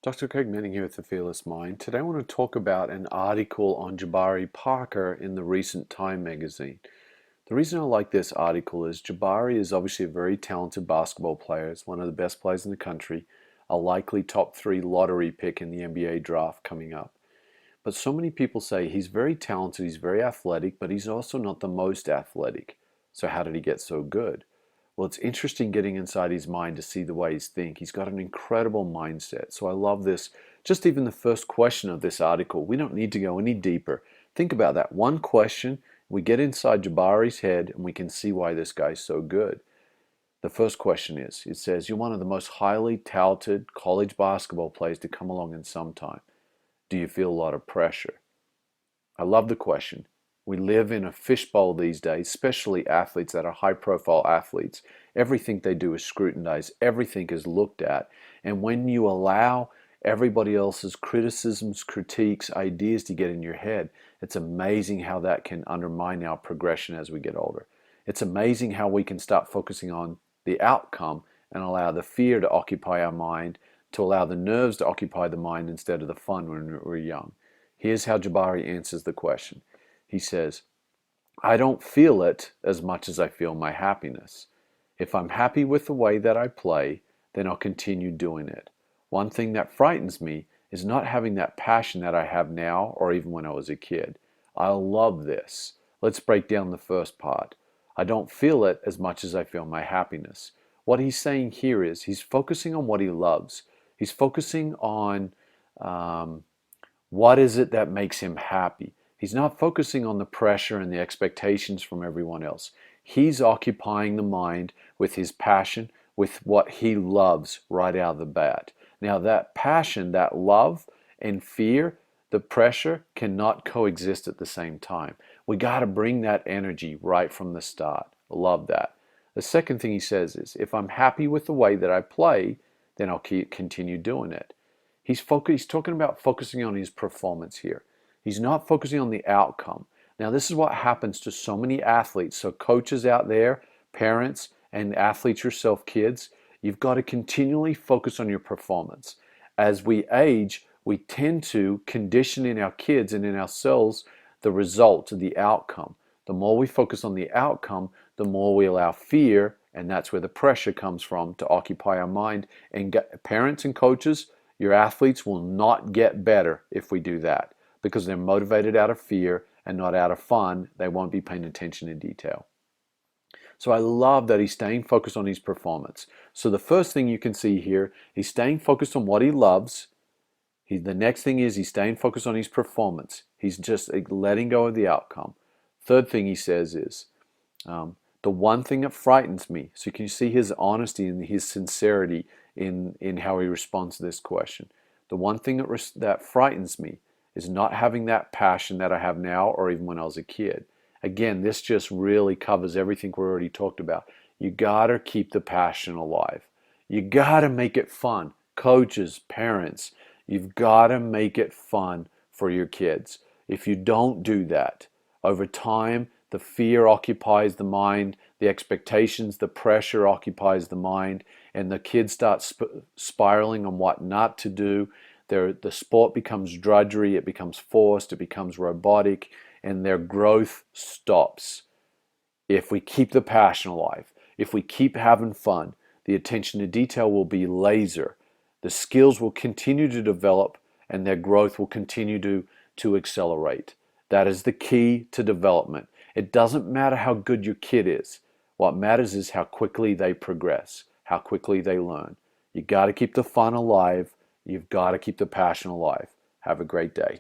Dr. Craig Manning here with The Fearless Mind. Today I want to talk about an article on Jabari Parker in the recent Time magazine. The reason I like this article is Jabari is obviously a very talented basketball player. He's one of the best players in the country, a likely top 3 lottery pick in the NBA draft coming up. But so many people say he's very talented, he's very athletic, but he's also not the most athletic. So how did he get so good? Well, it's interesting getting inside his mind to see the way he's thinking. He's got an incredible mindset. So I love this. Just even the first question of this article, we don't need to go any deeper. Think about that one question. We get inside Jabari's head and we can see why this guy's so good. The first question is, it says, you're one of the most highly touted college basketball players to come along in some time. Do you feel a lot of pressure? I love the question. We live in a fishbowl these days, especially athletes that are high profile athletes. Everything they do is scrutinized, everything is looked at. And when you allow everybody else's criticisms, critiques, ideas to get in your head, it's amazing how that can undermine our progression as we get older. It's amazing how we can start focusing on the outcome and allow the fear to occupy our mind, to allow the nerves to occupy the mind instead of the fun when we're young. Here's how Jabari answers the question. He says, I don't feel it as much as I feel my happiness. If I'm happy with the way that I play, then I'll continue doing it. One thing that frightens me is not having that passion that I have now or even when I was a kid. I love this. Let's break down the first part. I don't feel it as much as I feel my happiness. What he's saying here is he's focusing on what he loves. He's focusing on what is it that makes him happy. He's not focusing on the pressure and the expectations from everyone else. He's occupying the mind with his passion, with what he loves right out of the bat. Now, that passion, that love and fear, the pressure cannot coexist at the same time. We got to bring that energy right from the start. Love that. The second thing he says is, if I'm happy with the way that I play, then I'll continue doing it. He's talking about focusing on his performance here. He's not focusing on the outcome. Now, this is what happens to so many athletes. So coaches out there, parents, and athletes yourself, kids, you've got to continually focus on your performance. As we age, we tend to condition in our kids and in ourselves the result, the outcome. The more we focus on the outcome, the more we allow fear, and that's where the pressure comes from, to occupy our mind. And parents and coaches, your athletes will not get better if we do that, because they're motivated out of fear and not out of fun. They won't be paying attention in detail. So I love that he's staying focused on his performance. So the first thing you can see here, he's staying focused on what he loves. The next thing is he's staying focused on his performance. He's just letting go of the outcome. Third thing he says is, the one thing that frightens me. So you can see his honesty and his sincerity in how he responds to this question. The one thing that frightens me is not having that passion that I have now or even when I was a kid. Again, this just really covers everything we already talked about. You gotta keep the passion alive. You gotta make it fun. Coaches, parents, you've gotta make it fun for your kids. If you don't do that, over time, the fear occupies the mind, the expectations, the pressure occupies the mind, and the kids start spiraling on what not to do. The sport becomes drudgery, it becomes forced, it becomes robotic, and their growth stops. If we keep the passion alive, if we keep having fun, the attention to detail will be laser. The skills will continue to develop and their growth will continue to accelerate. That is the key to development. It doesn't matter how good your kid is. What matters is how quickly they progress, how quickly they learn. You got to keep the fun alive. You've got to keep the passion alive. Have a great day.